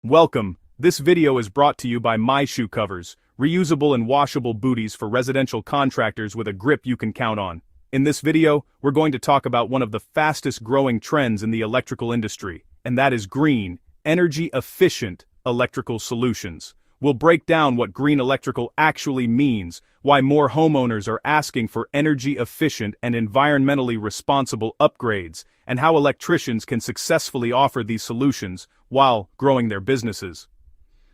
Welcome. This video is brought to you by My Shoe Covers, reusable and washable booties for residential contractors with a grip you can count on. In this video, we're going to talk about one of the fastest growing trends in the electrical industry, and that is green, energy-efficient electrical solutions. We'll break down what green electrical actually means, why more homeowners are asking for energy-efficient and environmentally responsible upgrades, and how electricians can successfully offer these solutions while growing their businesses.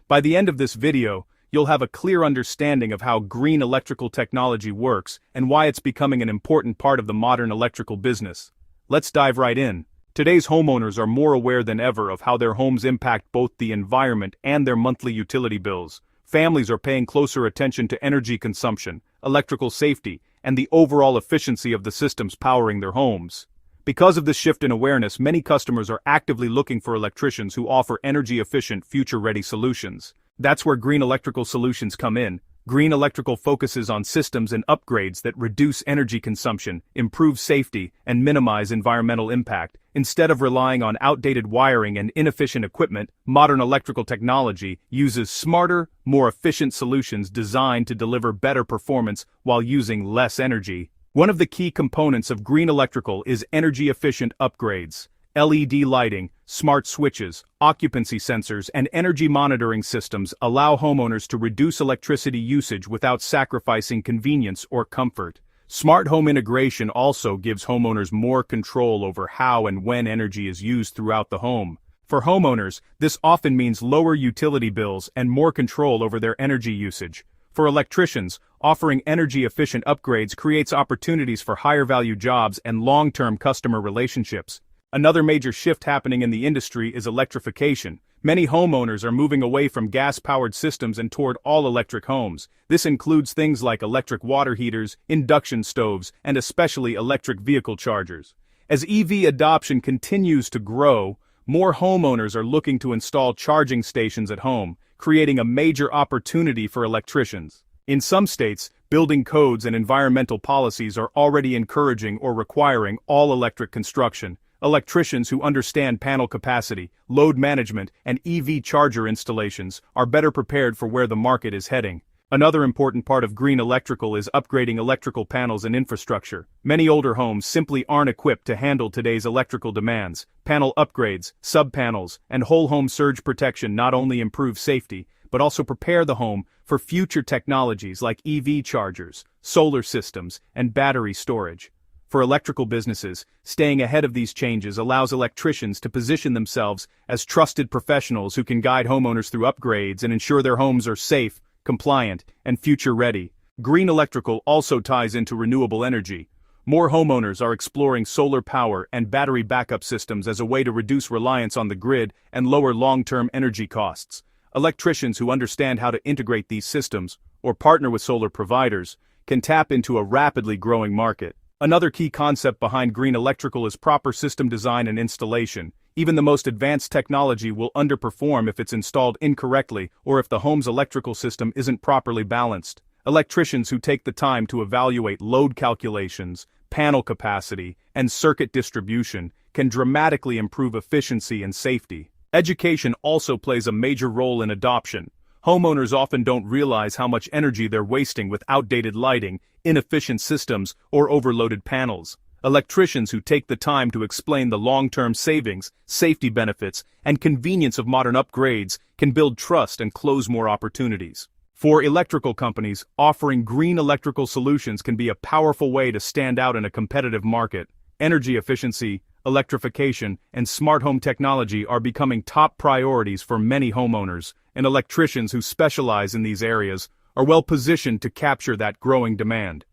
By the end of this video, you'll have a clear understanding of how green electrical technology works and why it's becoming an important part of the modern electrical business. Let's dive right in. Today's homeowners are more aware than ever of how their homes impact both the environment and their monthly utility bills. Families are paying closer attention to energy consumption, electrical safety, and the overall efficiency of the systems powering their homes. Because of this shift in awareness, many customers are actively looking for electricians who offer energy-efficient, future-ready solutions. That's where green electrical solutions come in. Green electrical focuses on systems and upgrades that reduce energy consumption, improve safety, and minimize environmental impact. Instead of relying on outdated wiring and inefficient equipment, modern electrical technology uses smarter, more efficient solutions designed to deliver better performance while using less energy. One of the key components of green electrical is energy-efficient upgrades. LED lighting, smart switches, occupancy sensors, and energy monitoring systems allow homeowners to reduce electricity usage without sacrificing convenience or comfort. Smart home integration also gives homeowners more control over how and when energy is used throughout the home. For homeowners, this often means lower utility bills and more control over their energy usage. For electricians, offering energy-efficient upgrades creates opportunities for higher-value jobs and long-term customer relationships. Another major shift happening in the industry is electrification. Many homeowners are moving away from gas-powered systems and toward all-electric homes. This includes things like electric water heaters, induction stoves, and especially electric vehicle chargers. As EV adoption continues to grow, more homeowners are looking to install charging stations at home, creating a major opportunity for electricians. In some states, building codes and environmental policies are already encouraging or requiring all-electric construction. Electricians who understand panel capacity, load management, and EV charger installations are better prepared for where the market is heading. Another important part of green electrical is upgrading electrical panels and infrastructure. Many older homes simply aren't equipped to handle today's electrical demands. Panel upgrades, sub-panels, and whole home surge protection not only improve safety, but also prepare the home for future technologies like EV chargers, solar systems, and battery storage. For electrical businesses, staying ahead of these changes allows electricians to position themselves as trusted professionals who can guide homeowners through upgrades and ensure their homes are safe, compliant, and future-ready. Green electrical also ties into renewable energy. More homeowners are exploring solar power and battery backup systems as a way to reduce reliance on the grid and lower long-term energy costs. Electricians who understand how to integrate these systems, or partner with solar providers, can tap into a rapidly growing market. Another key concept behind green electrical is proper system design and installation. Even the most advanced technology will underperform if it's installed incorrectly or if the home's electrical system isn't properly balanced. Electricians who take the time to evaluate load calculations, panel capacity, and circuit distribution can dramatically improve efficiency and safety. Education also plays a major role in adoption. Homeowners often don't realize how much energy they're wasting with outdated lighting, inefficient systems, or overloaded panels. Electricians who take the time to explain the long-term savings, safety benefits, and convenience of modern upgrades can build trust and close more opportunities. For electrical companies, offering green electrical solutions can be a powerful way to stand out in a competitive market. Energy efficiency, electrification, and smart home technology are becoming top priorities for many homeowners, and electricians who specialize in these areas are well positioned to capture that growing demand.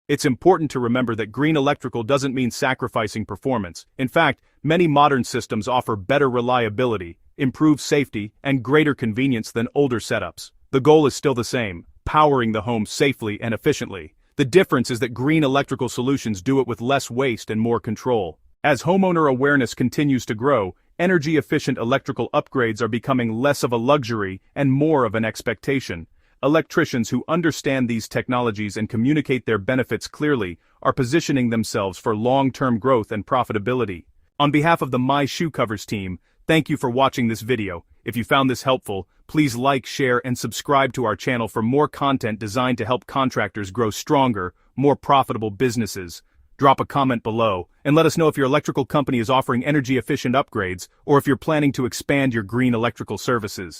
It's important to remember that green electrical doesn't mean sacrificing performance. In fact, many modern systems offer better reliability, improved safety, and greater convenience than older setups. The goal is still the same: powering the home safely and efficiently. The difference is that green electrical solutions do it with less waste and more control. As homeowner awareness continues to grow, energy-efficient electrical upgrades are becoming less of a luxury and more of an expectation. Electricians who understand these technologies and communicate their benefits clearly are positioning themselves for long-term growth and profitability. On behalf of the My Shoe Covers team, thank you for watching this video. If you found this helpful, please like, share, and subscribe to our channel for more content designed to help contractors grow stronger, more profitable businesses. Drop a comment below, and let us know if your electrical company is offering energy-efficient upgrades, or if you're planning to expand your green electrical services.